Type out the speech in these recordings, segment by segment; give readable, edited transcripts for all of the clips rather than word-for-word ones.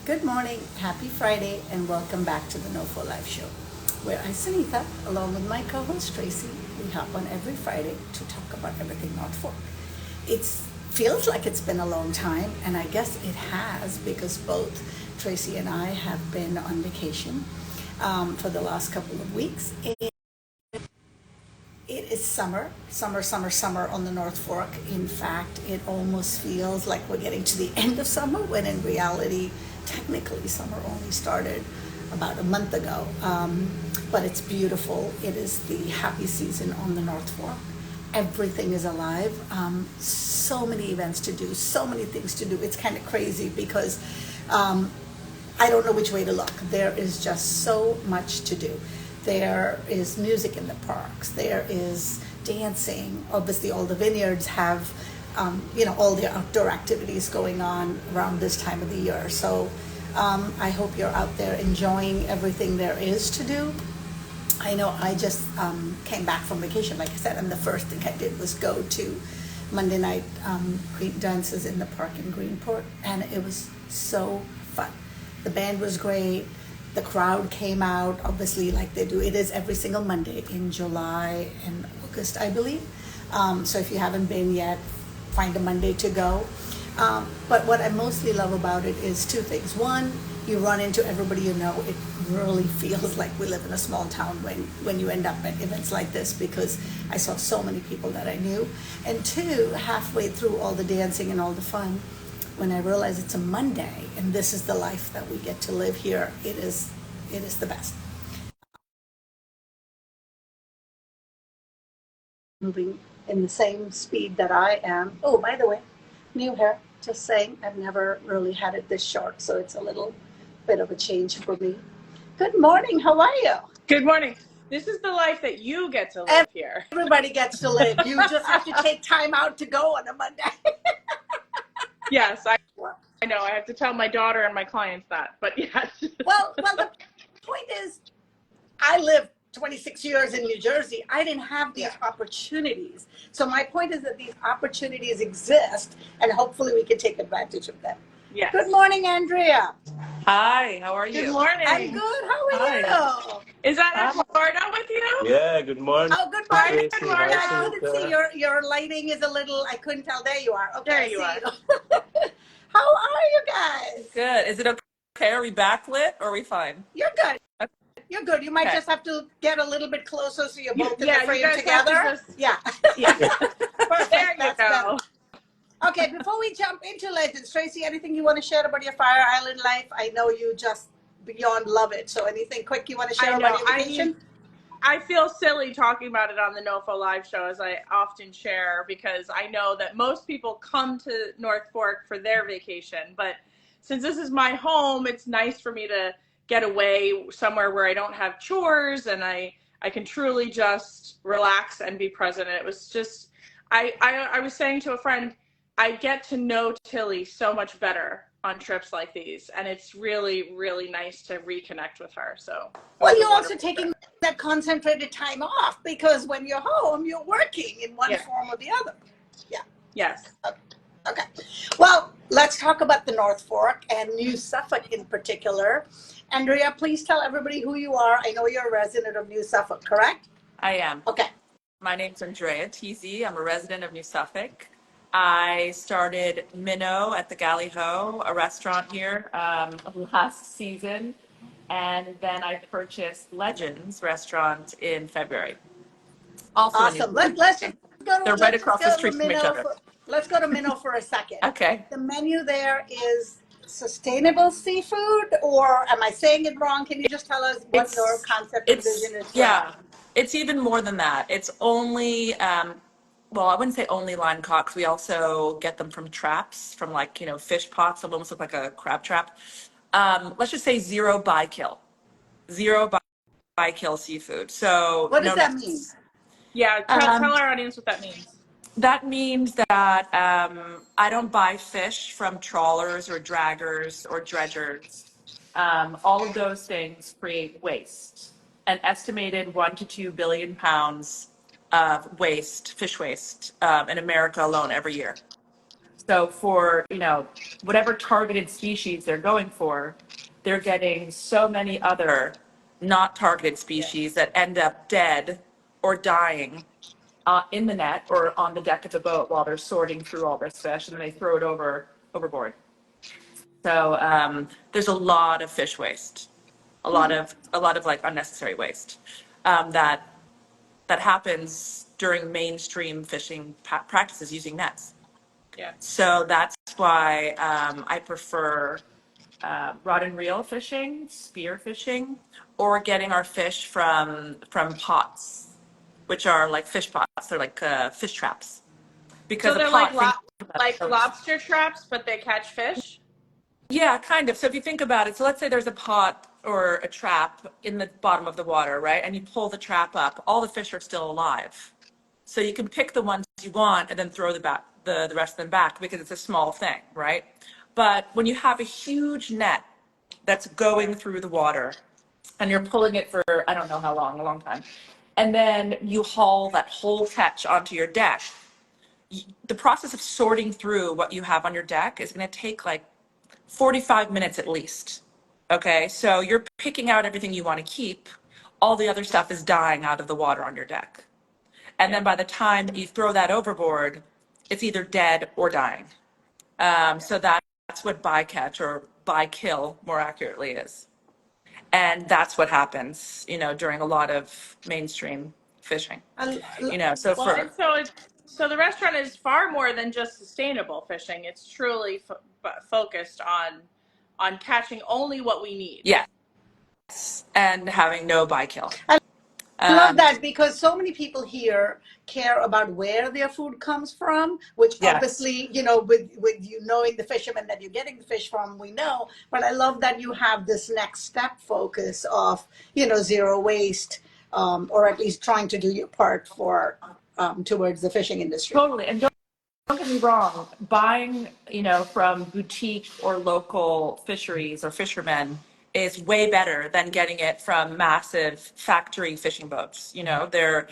Good morning, happy Friday, and welcome back to the NOFO Live Show, where I, Sunita, along with my co-host Tracy, we hop on every Friday to talk about everything North Fork. It feels like it's been a long time, and I guess it has because both Tracy and I have been on vacation for the last couple of weeks. It is summer on the North Fork. In fact, it almost feels like we're getting to the end of summer when in reality, technically, summer only started about a month ago. But it's beautiful. It is the happy season on the North Fork. Everything is alive. So many events to do, so many things to do. It's kind of crazy because I don't know which way to look. There is just so much to do. There is music in the parks. There is dancing. Obviously, all the vineyards have, all their outdoor activities going on around this time of the year. So I hope you're out there enjoying everything there is to do. I know I just came back from vacation, like I said, and the first thing I did was go to Monday night dances in the park in Greenport, and it was so fun. The band was great. The crowd came out, obviously, like they do. It is every single Monday in July and August, I believe. So if you haven't been yet, find a Monday to go. But what I mostly love about it is two things. One, you run into everybody you know. It really feels like we live in a small town when you end up at events like this because I saw so many people that I knew. And two, halfway through all the dancing and all the fun, when I realize it's a Monday and this is the life that we get to live here, it is the best. Moving in the same speed that I am. Oh, by the way, new hair, just saying, I've never really had it this short, so it's a little bit of a change for me. Good morning, how are you? Good morning. This is the life that you get to live here. Everybody gets to live. You just have to take time out to go on a Monday. Yes, I know. I have to tell my daughter and my clients that, but yes. Well, the point is, I lived 26 years in New Jersey. I didn't have these opportunities. So my point is that these opportunities exist, and hopefully we can take advantage of them. Yes. Good morning, Andrea. Hi, how are you? Good morning. I'm good. How are you? Is that Eduardo with you? Yeah, good morning. Oh, good morning. Tracy. Yeah, I Hi, couldn't see your lighting is a little. I couldn't tell. There you are. Okay, There I you see are. you. How are you guys? Good. Is it okay? Are we backlit or are we fine? You're good. Okay. You're good. You might just have to get a little bit closer so you're both in the you frame guys together. have to Yeah. Perfect. There you That's go. better. Okay, before we jump into legends, Tracy, anything you want to share about your Fire Island life? I know you just beyond love it. So anything quick you want to share about your vacation? I feel silly talking about it on the NOFO Live show, as I often share, because I know that most people come to North Fork for their vacation. But since this is my home, it's nice for me to get away somewhere where I don't have chores and I can truly just relax and be present. And it was just, I was saying to a friend, I get to know Tilly so much better on trips like these, and it's really, really nice to reconnect with her. So, well, you're also taking that concentrated time off because when you're home, you're working in one form or the other. Yeah. Yes. Okay. Well, let's talk about the North Fork and New Suffolk in particular. Andrea, please tell everybody who you are. I know you're a resident of New Suffolk, correct? I am. Okay. My name's Andrea Tese. I'm a resident of New Suffolk. I started Minnow at the Galley Ho, a restaurant here, last season. And then I purchased Legends restaurant in February. Also awesome. Let's just go to, They're right across the street from each other. Let's go to Minnow for a second. Okay. The menu there is sustainable seafood, or am I saying it wrong? Can you just tell us what your concept and vision is? Yeah, it's even more than that. It's only, well, I wouldn't say only line caught, 'cause we also get them from traps, from like, fish pots that almost look like a crab trap. Let's just say zero by kill seafood. So what does that mean? Yeah, tell our audience what that means. That means that I don't buy fish from trawlers or draggers or dredgers. All of those things create waste. An estimated 1 to 2 billion pounds of waste, fish waste, in America alone every year. So for, whatever targeted species they're going for, they're getting so many other not targeted species that end up dead or dying in the net or on the deck of the boat while they're sorting through all this fish, and then they throw it overboard. So there's a lot of fish waste, a lot of like unnecessary waste that happens during mainstream fishing practices using nets. Yeah. So that's why I prefer rod and reel fishing, spear fishing, or getting our fish from pots, which are like fish pots. They're like fish traps. So Because a they're like pot, think like lobster traps, but they catch fish? yeah, kind of. So if you think about it, so let's say there's a pot or a trap in the bottom of the water, right? And you pull the trap up, all the fish are still alive. So you can pick the ones you want and then throw the rest of them back because it's a small thing, right? But when you have a huge net that's going through the water and you're pulling it for, I don't know how long, a long time, and then you haul that whole catch onto your deck, the process of sorting through what you have on your deck is going to take like 45 minutes at least. Okay, so you're picking out everything you want to keep. All the other stuff is dying out of the water on your deck. And then by the time you throw that overboard, it's either dead or dying. So that's what bycatch or bykill more accurately is. And that's what happens, during a lot of mainstream fishing. So Well, and so the restaurant is far more than just sustainable fishing. It's truly focused on catching only what we need. yes, and having no bykill. I love that because so many people here care about where their food comes from, which Yes. obviously, with you knowing the fishermen that you're getting the fish from, we know. But I love that you have this next step focus of, zero waste, or at least trying to do your part for towards the fishing industry. Totally. And don't get me wrong, buying, from boutique or local fisheries or fishermen is way better than getting it from massive factory fishing boats. They're,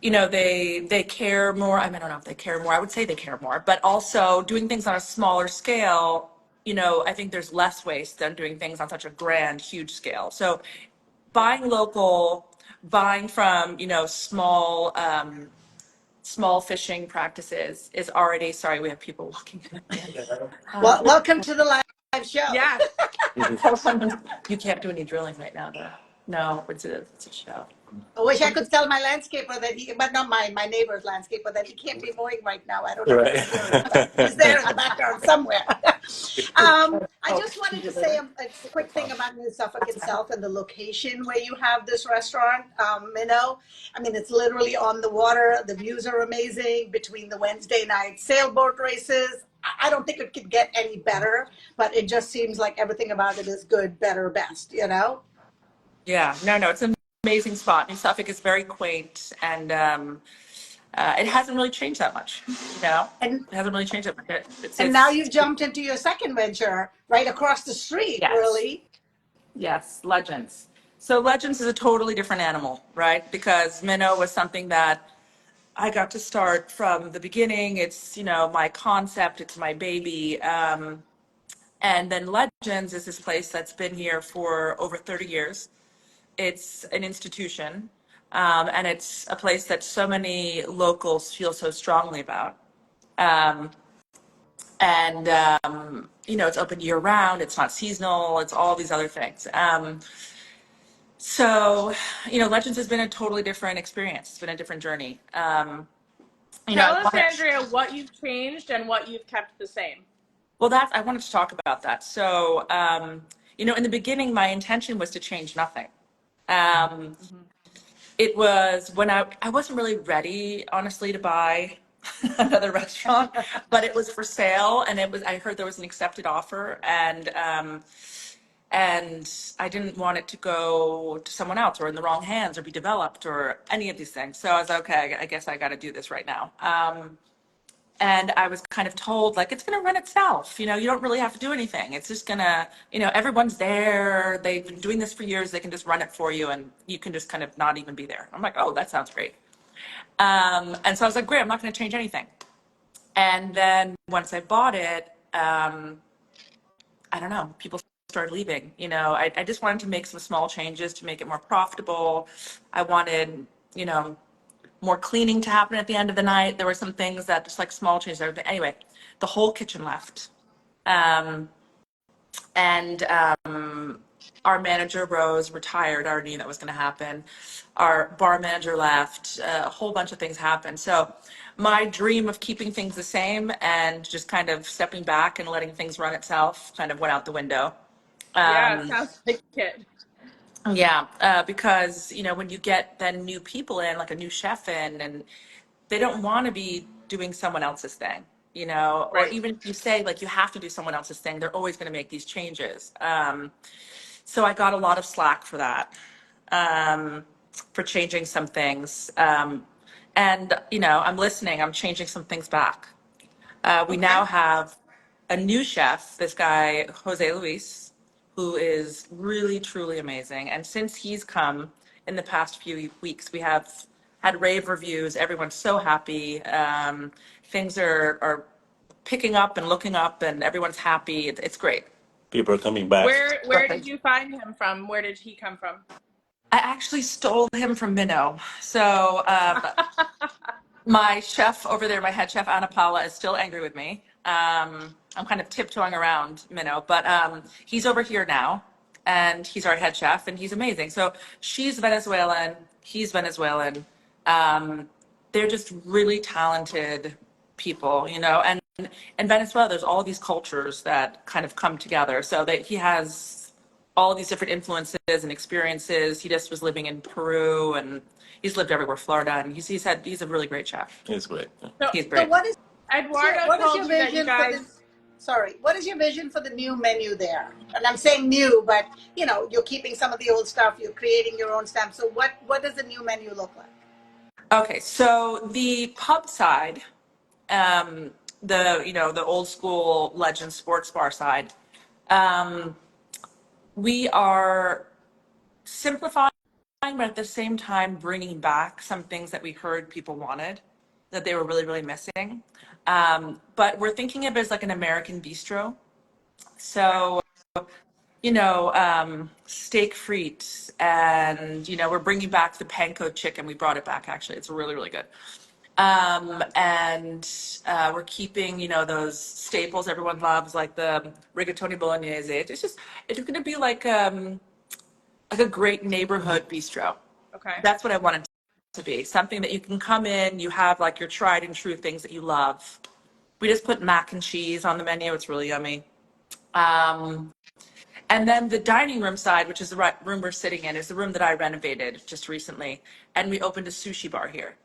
they care more. I mean, I don't know if they care more. I would say they care more, but also doing things on a smaller scale, I think there's less waste than doing things on such a grand, huge scale. So buying local, buying from, small fishing practices is already, sorry, we have people walking in. Well, welcome to the live show. Yeah. You can't do any drilling right now, though. No, it's a show. I wish I could tell my landscaper but not my neighbor's landscaper, that he can't be mowing right now. I don't know. Right. He's there in the background somewhere. I just wanted to say a quick thing about New Suffolk itself and the location where you have this restaurant, Minnow. I mean, it's literally on the water. The views are amazing between the Wednesday night sailboat races. I don't think it could get any better, but it just seems like everything about it is good, better, best, Yeah, no, it's an amazing spot. New Suffolk is very quaint, and it hasn't really changed that much. And it hasn't really changed that much. And now you've jumped into your second venture right across the street, Yes. really. Yes, Legends. So Legends is a totally different animal, right? Because Minnow was something that I got to start from the beginning. It's, my concept, it's my baby. And then Legends is this place that's been here for over 30 years. It's an institution, and it's a place that so many locals feel so strongly about. It's open year round, it's not seasonal, it's all these other things. So, Legends has been a totally different experience. It's been a different journey. Tell us, Andrea, what you've changed and what you've kept the same. Well, I wanted to talk about that. So, in the beginning, my intention was to change nothing. It was when I wasn't really ready, honestly, to buy another restaurant, but it was for sale, and I heard there was an accepted offer, and I didn't want it to go to someone else or in the wrong hands or be developed or any of these things. So I was like, okay, I guess I got to do this right now. And I was kind of told, like, it's going to run itself. You don't really have to do anything. It's just going to, everyone's there. They've been doing this for years. They can just run it for you, and you can just kind of not even be there. I'm like, oh, that sounds great. And so I was like, great, I'm not going to change anything. And then once I bought it, I don't know, people started leaving. I just wanted to make some small changes to make it more profitable. I wanted, more cleaning to happen at the end of the night. There were some things that just like small changes. Anyway, the whole kitchen left. And our manager, Rose, retired. I already knew that was going to happen. Our bar manager left. A whole bunch of things happened. So my dream of keeping things the same and just kind of stepping back and letting things run itself kind of went out the window. Yeah, it sounds like it. Yeah, because when you get then new people in, like a new chef in, and they don't want to be doing someone else's thing, or Right. even if you say like you have to do someone else's thing, they're always going to make these changes. So I got a lot of slack for that, for changing some things. And I'm listening. I'm changing some things back. We now have a new chef, this guy, Jose Luis, who is really, truly amazing. And since he's come in the past few weeks, we have had rave reviews. Everyone's so happy. Things are picking up and looking up, and everyone's happy. It's great. People are coming back. Where did you find him from? Where did he come from? I actually stole him from Minnow. So my chef over there, my head chef, Anna Paula, is still angry with me. I'm kind of tiptoeing around Minnow, but he's over here now, and he's our head chef, and he's amazing. So she's Venezuelan, he's Venezuelan. They're just really talented people, and in Venezuela, there's all these cultures that kind of come together. So that he has all these different influences and experiences. He just was living in Peru, and he's lived everywhere, Florida, and he's a really great chef. It's great. He's So great. what is Eduardo told your you that you vision for guys. this? Sorry, what is your vision for the new menu there? And I'm saying new, but you're keeping some of the old stuff. You're creating your own stamp. So what does the new menu look like? Okay, so the pub side, the old school Legend Sports Bar side, we are simplifying, but at the same time bringing back some things that we heard people wanted, that they were really, really missing. But we're thinking of it as like an American bistro. So, steak frites, and, we're bringing back the panko chicken. We brought it back, actually. It's really, really good. And we're keeping, those staples everyone loves, like the rigatoni bolognese. It's going to be like a great neighborhood bistro. Okay. That's what I want it to be. Something that you can come in, you have like your tried and true things that you love. We just put mac and cheese on the menu. It's really yummy. And then the dining room side, which is the room we're sitting in, is the room that I renovated just recently. And we opened a sushi bar here.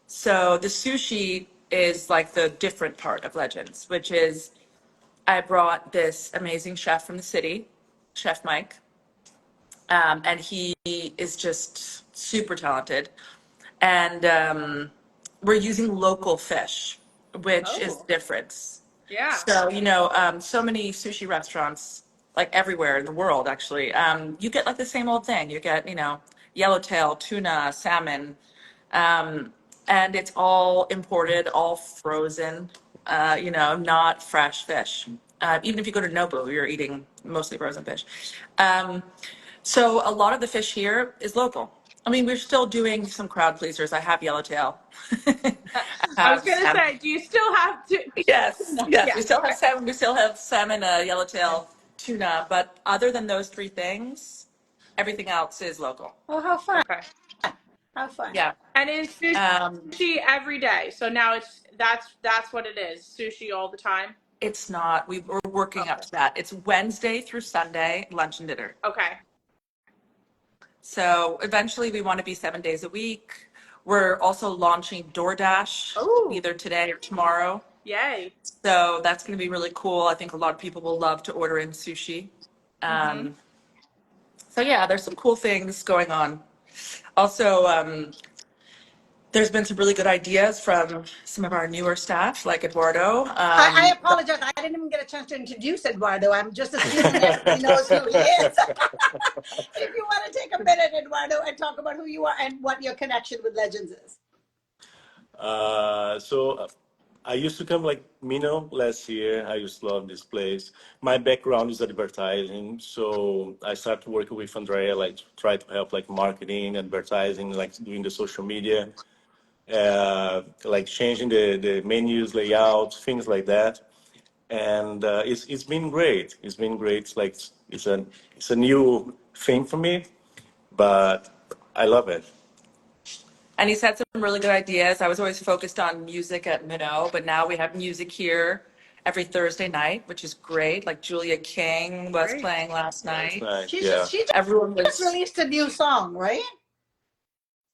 So the sushi is like the different part of Legends, which is I brought this amazing chef from the city, Chef Mike. And he is just super talented. And we're using local fish, which is Oh. the difference. Yeah. So, so many sushi restaurants, like everywhere in the world, actually, you get like the same old thing. You get, yellowtail, tuna, salmon, and it's all imported, all frozen, not fresh fish. Even if you go to Nobu, you're eating mostly frozen fish. So a lot of the fish here is local. I mean, we're still doing some crowd pleasers. I have yellowtail. I was gonna say, do you still have to? Yes, Yeah, we still have okay. salmon. We still have salmon, yellowtail, tuna. But other than those three things, everything else is local. Oh, how fun! Okay. How fun! Yeah. And it's sushi every day. So now that's what it is. Sushi all the time. It's not. We're working up to that. It's Wednesday through Sunday, lunch and dinner. Okay. So eventually we want to be 7 days a week. We're also launching DoorDash Ooh. either today or tomorrow. Yay. So that's going to be really cool. I think a lot of people will love to order in sushi. So yeah, there's some cool things going on. Also, there's been some really good ideas from some of our newer staff, like Eduardo. I apologize. I didn't even get a chance to introduce Eduardo. I'm just assuming everybody knows who he is. If you want to take a minute, Eduardo, and talk about who you are and what your connection with Legends is. So I used to come like last year. I used to love this place. My background is advertising, so I started working with Andrea, like try to help like marketing, advertising, like doing the social media, like changing the menus, layouts, things like that. And it's been great. It's been great. It's a new thing for me, but I love it. And he's had some really good ideas. I was always focused on music at Minnow, but now we have music here every Thursday night, which is great. Like Julia King was Great. playing last That's night. nice. She Yeah. Everyone just was, I released a new song, right?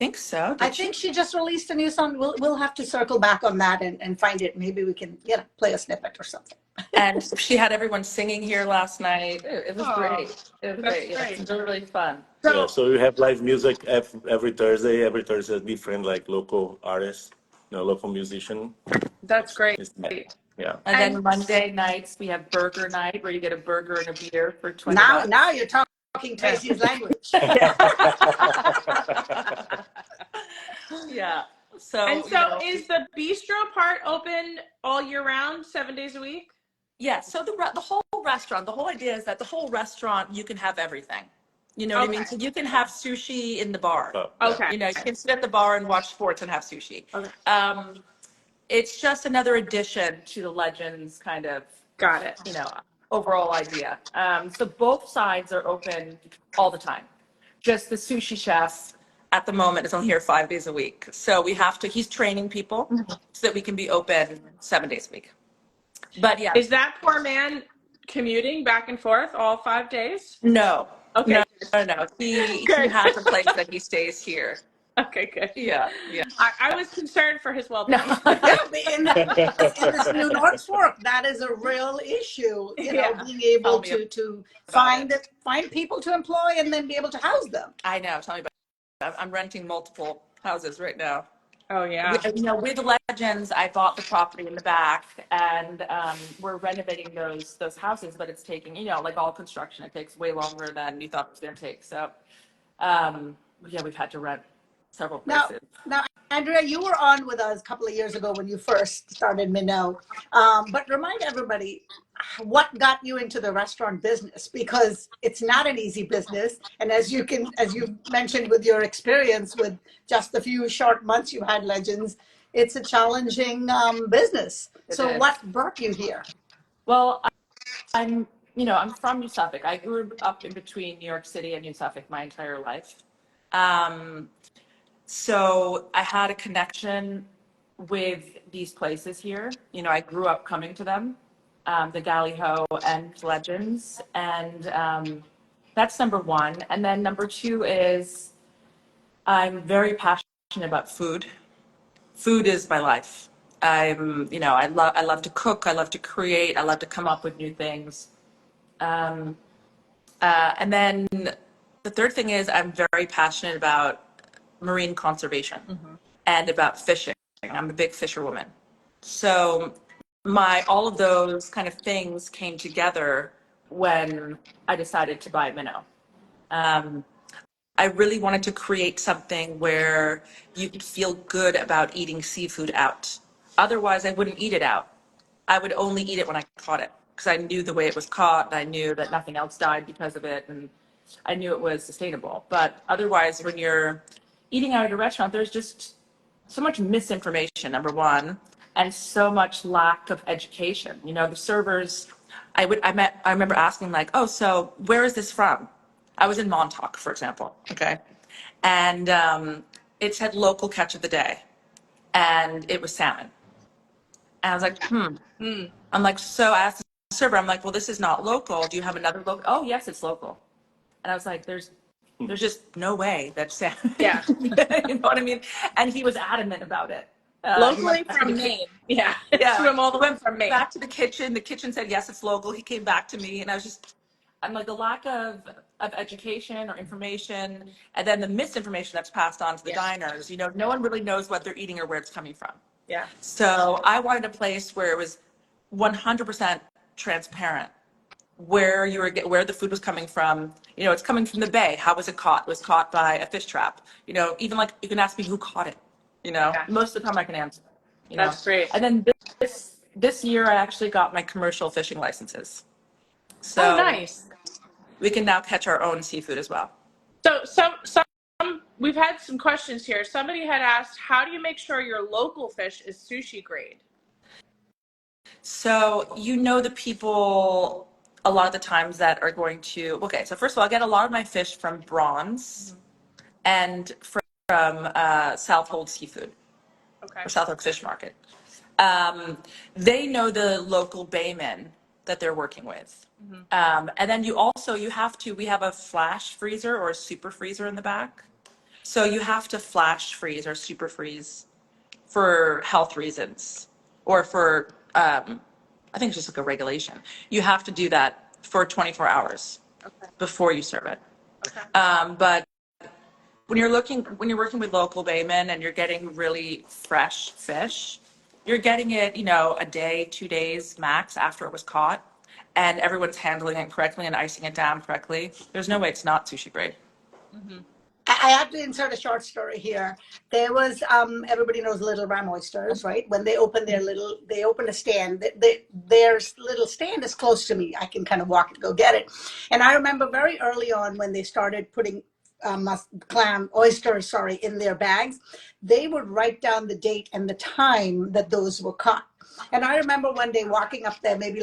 think so. I Did think she? she just released a new song. We'll have to circle back on that and find it. Maybe we can play a snippet or something. And she had everyone singing here last night. It was Aw, great. It was that's great. Yeah, great. it's really, really fun. Yeah, so we have live music every Thursday. Every Thursday, different like local artists, local musician. That's great. It's nice. Yeah. And then And Monday nights, we have burger night where you get a burger and a beer for 20 Now bucks. you're talking Tracy's language. Yeah. So, and so is the bistro part open all year round, 7 days a week? yeah. So the whole restaurant, the whole idea is that the whole restaurant, you can have everything. You know what I mean? Okay. So you can have sushi in the bar. Oh, yeah. Okay. You know, you can sit at the bar and watch sports and have sushi. Okay. It's just another addition to the Legends kind of, Got it. overall idea. So both sides are open all the time. Just the sushi chef at the moment is only here 5 days a week. So he's training people so that we can be open 7 days a week. But yeah. Is that poor man commuting back and forth all 5 days? No. Okay. No. He Good. has a place that he stays here. Okay, good. Yeah. I was concerned for his well-being. No. Yeah, but in this new North Fork, that is a real issue. Yeah. Being able Tell me to about find people to employ and then be able to house them. I know. Tell me about it. I'm renting multiple houses right now. Oh yeah. With the Legends, I bought the property in the back, and we're renovating those houses, but it's taking, like all construction, it takes way longer than you thought it was going to take. So, we've had to rent several places. Now, Andrea, you were on with us a couple of years ago when you first started Minnow. But remind everybody what got you into the restaurant business, because it's not an easy business. And as you mentioned with your experience with just a few short months you had Legends, it's a challenging business. So what brought you here? Well, I'm from New Suffolk. I grew up in between New York City and New Suffolk my entire life. So I had a connection with these places here. I grew up coming to them, the Galley Ho and Legends. And that's number one. And then number two is I'm very passionate about food. Food is my life. I love to cook. I love to create. I love to come up with new things. And then the third thing is I'm very passionate about marine conservation and about fishing. I'm a big fisherwoman. So all of those kind of things came together when I decided to buy Minnow. I really wanted to create something where you could feel good about eating seafood out. Otherwise, I wouldn't eat it out. I would only eat it when I caught it because I knew the way it was caught, and I knew that nothing else died because of it, and I knew it was sustainable. But otherwise, when you're eating out at a restaurant, there's just so much misinformation, number one, and so much lack of education. The servers, I remember asking like, oh, so where is this from? I was in Montauk, for example, okay? And it said local catch of the day, and it was salmon. And I was like, I'm like, so I asked the server, I'm like, well, this is not local. Do you have another local? Oh, yes, it's local. And I was like, there's just no way that's salmon. Yeah. You know what I mean? And he was adamant about it. Locally from Maine. Yeah. Swim all the way from Maine. Back to the kitchen. The kitchen said, yes, it's local. He came back to me, and I'm like, the lack of education or information, and then the misinformation that's passed on to the diners. No one really knows what they're eating or where it's coming from. Yeah. So I wanted a place where it was 100% transparent, where the food was coming from. It's coming from the bay. How was it caught? It was caught by a fish trap. Even like you can ask me who caught it. Most of the time I can answer. you know. That's great. And then this year I actually got my commercial fishing licenses. Oh, So nice. we can now catch our own seafood as well. So some we've had some questions here. Somebody had asked, how do you make sure your local fish is sushi grade? So you know the people a lot of the times that are going to, okay, so first of all, I get a lot of my fish from Bronze and from Southold Seafood Okay. or Southwark Fish Market. They know the local baymen that they're working with. And then we have a flash freezer or a super freezer in the back. So you have to flash freeze or super freeze for health reasons or for, I think it's just like a regulation. You have to do that for 24 hours Okay. before you serve it. Okay. But when you're working with local baymen and you're getting really fresh fish, you're getting it, a day, 2 days max after it was caught, and everyone's handling it correctly and icing it down correctly. There's no way it's not sushi grade. I have to insert a short story here. There was everybody knows Little Ram Oysters, right? When they opened they opened a stand. Their little stand is close to me. I can kind of walk and go get it. And I remember very early on when they started putting oysters, in their bags, they would write down the date and the time that those were caught. And I remember one day walking up there, maybe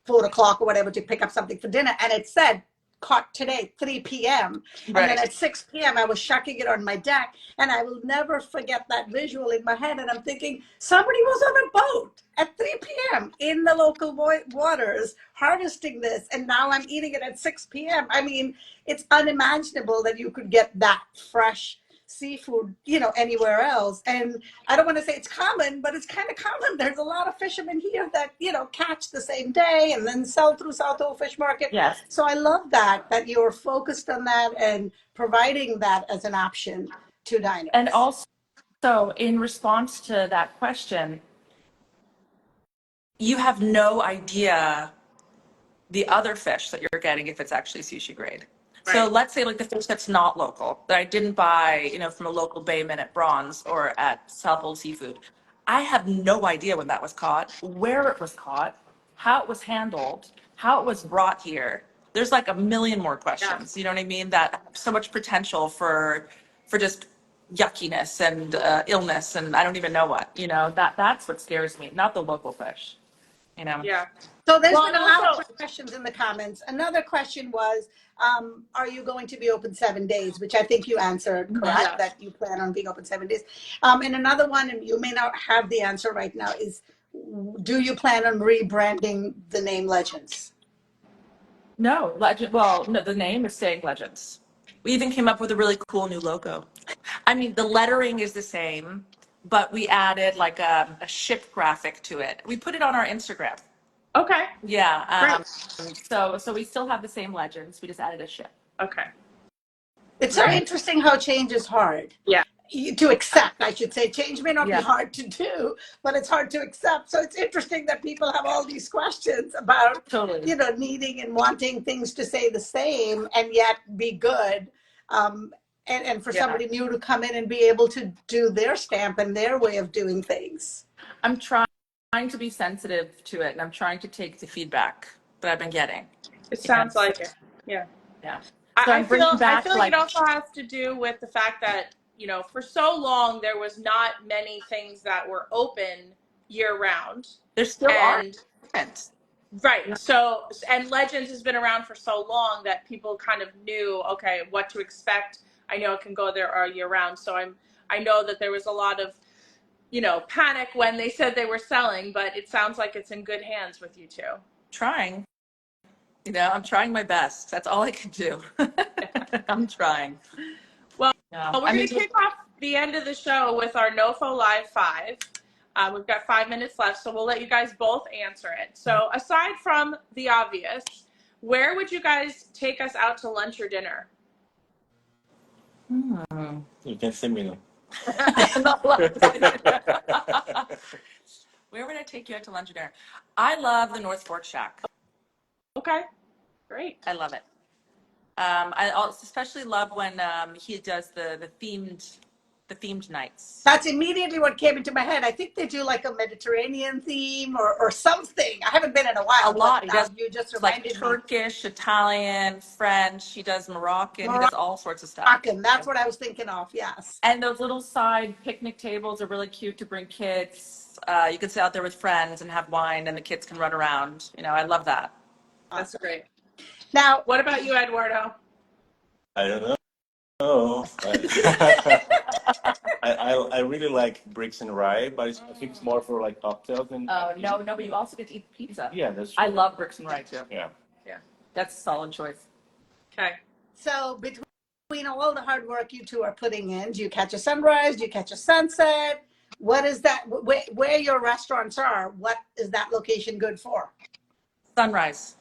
4 o'clock or whatever, to pick up something for dinner, and it said caught today, 3 p.m. And then at 6 p.m., I was shucking it on my deck. And I will never forget that visual in my head. And I'm thinking, somebody was on a boat at 3 p.m. in the local waters harvesting this. And now I'm eating it at 6 p.m. I mean, it's unimaginable that you could get that fresh seafood, anywhere else. And I don't want to say it's common, but it's kind of common. There's a lot of fishermen here that, catch the same day and then sell through Southold Fish Market. Yes. So I love that you're focused on that and providing that as an option to diners. And also, in response to that question, you have no idea the other fish that you're getting if it's actually sushi grade. So Right. let's say like the fish that's not local, that I didn't buy, from a local bayman at Bronze or at Southold Seafood. I have no idea when that was caught, where it was caught, how it was handled, how it was brought here. There's like a million more questions, you know what I mean? That have so much potential for just yuckiness and illness and I don't even know what, that's what scares me, not the local fish, Yeah. So there's Well, been a and lot also- of questions in the comments. Another question was, are you going to be open 7 days? Which I think you answered, correct? Yeah. That you plan on being open 7 days. And another one, and you may not have the answer right now, is do you plan on rebranding the name Legends? No, legend. Well, no, the name is saying Legends. We even came up with a really cool new logo. I mean, the lettering is the same, but we added like a ship graphic to it. We put it on our Instagram. Okay. Yeah. Great. So we still have the same Legends. We just added a ship. Okay. It's so interesting how change is hard. Yeah. To accept, I should say. Change may not be Yeah. hard to do, but it's hard to accept. So it's interesting that people have all these questions about, Totally. needing and wanting things to say the same and yet be good. And for somebody new to come in and be able to do their stamp and their way of doing things. I'm trying to be sensitive to it, and I'm trying to take the feedback that I've been getting. It sounds like it. Yeah. Yeah. So I I'm bringing feel back like it also has to do with the fact that, for so long there was not many things that were open year round. there still are. Right. So, and Legends has been around for so long that people kind of knew, okay, what to expect. I know it can go there all year round. So I know that there was a lot of, panic when they said they were selling, but it sounds like it's in good hands with you two. Trying. I'm trying my best. That's all I can do. I'm trying. Well, we're going to kick off the end of the show with our NOFO Live 5. We've got 5 minutes left, so we'll let you guys both answer it. So aside from the obvious, where would you guys take us out to lunch or dinner? You can say Mino. Where would I take you out to lunch or dinner? I love the North Fork Shack. Okay, great. I love it. I especially love when he does the themed the themed nights. That's immediately what came into my head. I think they do like a Mediterranean theme or something. I haven't been in a while. A lot. He does You just like reminded me. Turkish, Italian, French. He does Moroccan. He does all sorts of stuff. Moroccan, that's what I was thinking of. Yes. And those little side picnic tables are really cute to bring kids. You can sit out there with friends and have wine, and the kids can run around. You know, I love that. That's great. Now, What about you, Eduardo? I don't know. I really like bricks and rye, but I think it's more for like cocktails and. Oh no, but you also get to eat pizza. Yeah, that's I true. love bricks and rye too. Yeah. That's a solid choice. Okay. so between all the hard work you two are putting in, do you catch a sunrise? Do you catch a sunset? What is that? Where your restaurants are, what is that location good for? Sunrise.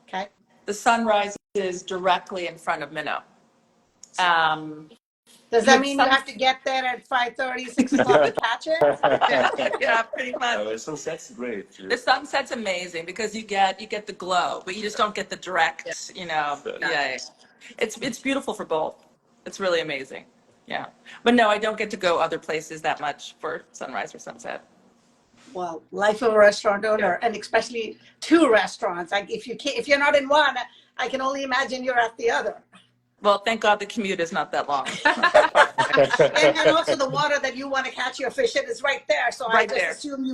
Okay. The sunrise is directly in front of Minnow. Does that mean you have to get there at 5:30, 6 o'clock to catch it? Yeah, pretty much. The sunset's great. The sunset's amazing because you get the glow, but you just don't get the direct, yeah. It's beautiful for both. It's really amazing. Yeah. But no, I don't get to go other places that much for sunrise or sunset. Well, life of a restaurant owner, and especially two restaurants. Like if you're not in one, I can only imagine you're at the other. Well, thank God the commute is not that long. And also the water that you want to catch your fish in is right there. So Right I there. assume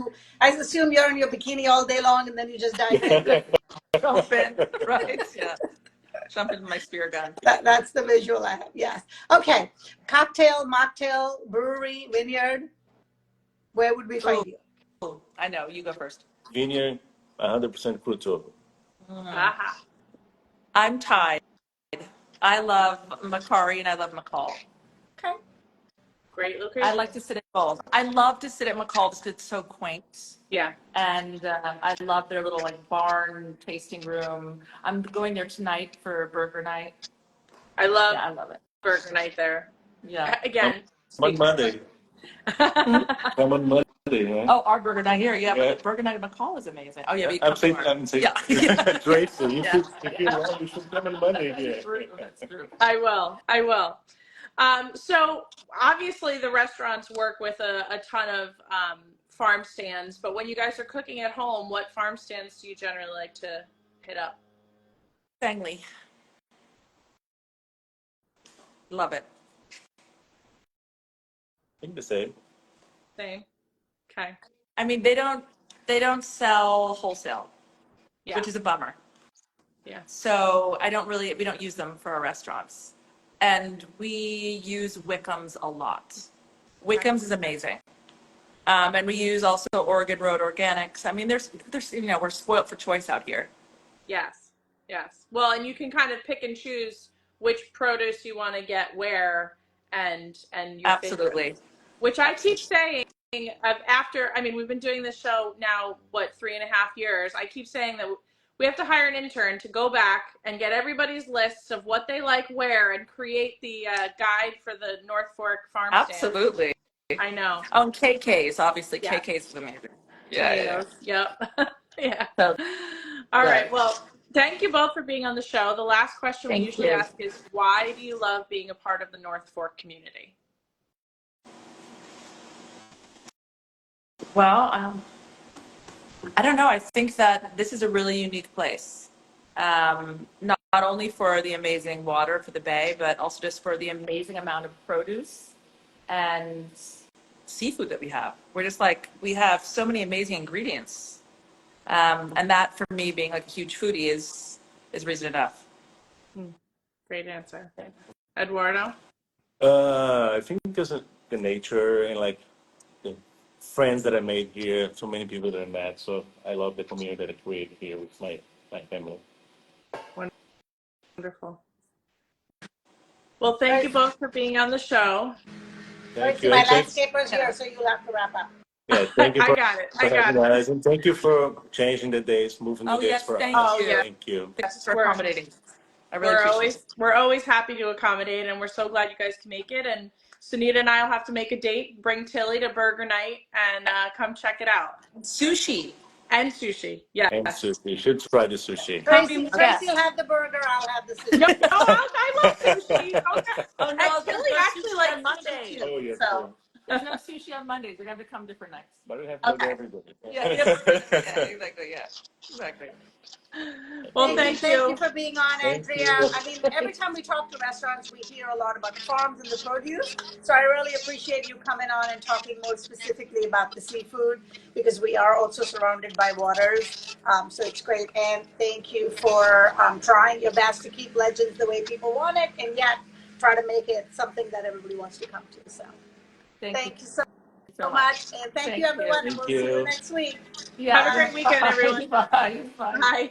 you're in your bikini all day long, and then you just dive in. Jump in, right? Yeah. Jump into my spear gun. That's the visual I have. Yes. Okay. Cocktail, mocktail, brewery, vineyard. Where would we find you? Ooh, I know. You go first. Vineyard, 100% crudo. Aha. I'm tied. I love Macari and I love McCall. Okay. Great location. I like to sit at both. I love to sit at McCall because it's so quaint. Yeah. And I love their little like barn tasting room. I'm going there tonight for burger night. I love Yeah, I love it. burger night there. Yeah. Again. Come on Monday. Come on Monday. Huh? Oh, our burger night here. Yeah, Yeah. but the burger night at McCall is amazing. Oh, yeah, but you I'm come saying, tomorrow. Yeah. grateful. You Yeah. should, if you want, you should come on Monday here. That's true. That's true. I will. So obviously the restaurants work with a ton of farm stands, but when you guys are cooking at home, what farm stands do you generally like to hit up? Sangley. Love it. I think the same. Same. Okay. I mean, they don't sell wholesale, Yeah. which is a bummer. Yeah. So we don't use them for our restaurants. And we use Wickham's a lot. Wickham's is amazing. And we use also Oregon Road Organics. I mean, there's we're spoiled for choice out here. Yes. Well, and you can kind of pick and choose which produce you want to get where and your Absolutely. favorite. Which I keep saying we've been doing this show now, 3.5 years. I keep saying that we have to hire an intern to go back and get everybody's lists of what they like where and create the guide for the North Fork farm stand. Absolutely. I know. Oh, and KK's, obviously. Yeah. KK's is amazing. Tomatoes. Yep. Yeah. So, All yeah. right. Well, thank you both for being on the show. The last question we Thank usually you. ask is, why do you love being a part of the North Fork community? Well, I don't know. I think that this is a really unique place. Not only for the amazing water for the bay, but also just for the amazing amount of produce and seafood that we have. We have so many amazing ingredients. And that for me, being like a huge foodie is reason enough. Great answer. Eduardo? I think because of the nature and like the friends that I made here, so many people that I met. So I love the community that I created here with my family. Wonderful. Well, thank you both for being on the show. Thank you. My And thank- landscaper's here, so you'll have to wrap up. Yeah, thank you I for got it. having us, and thank you for changing the days, moving the Oh, days yes, for thank us. you. Thank you. Thanks for accommodating. I really appreciate it. We're always happy to accommodate, and we're so glad you guys can make it. And Sunita and I will have to make a date, bring Tilly to burger night, and come check it out. Sushi. And sushi. Yes. And sushi. You should try the sushi. Tracy will have the burger. I'll have the sushi. No, I love sushi. Okay. Oh And no, Tilly there's no actually sushi likes on Mondays. sushi too. Oh, yes. So. There's no sushi on Mondays. We're gonna have to come different nights. But we have to go Okay. every day. Yeah, exactly. Yeah, exactly. Well, thank Thank you. you for being on, Thank Andrea. you. I mean, every time we talk to restaurants, we hear a lot about the farms and the produce. So I really appreciate you coming on and talking more specifically about the seafood because we are also surrounded by waters. So it's great. And thank you for trying your best to keep Legends the way people want it and yet try to make it something that everybody wants to come to. So thank you so much. And thank you, everyone. And Thank we'll see you you. next week. Yeah. Have a great weekend, everyone. Bye. Bye. Bye.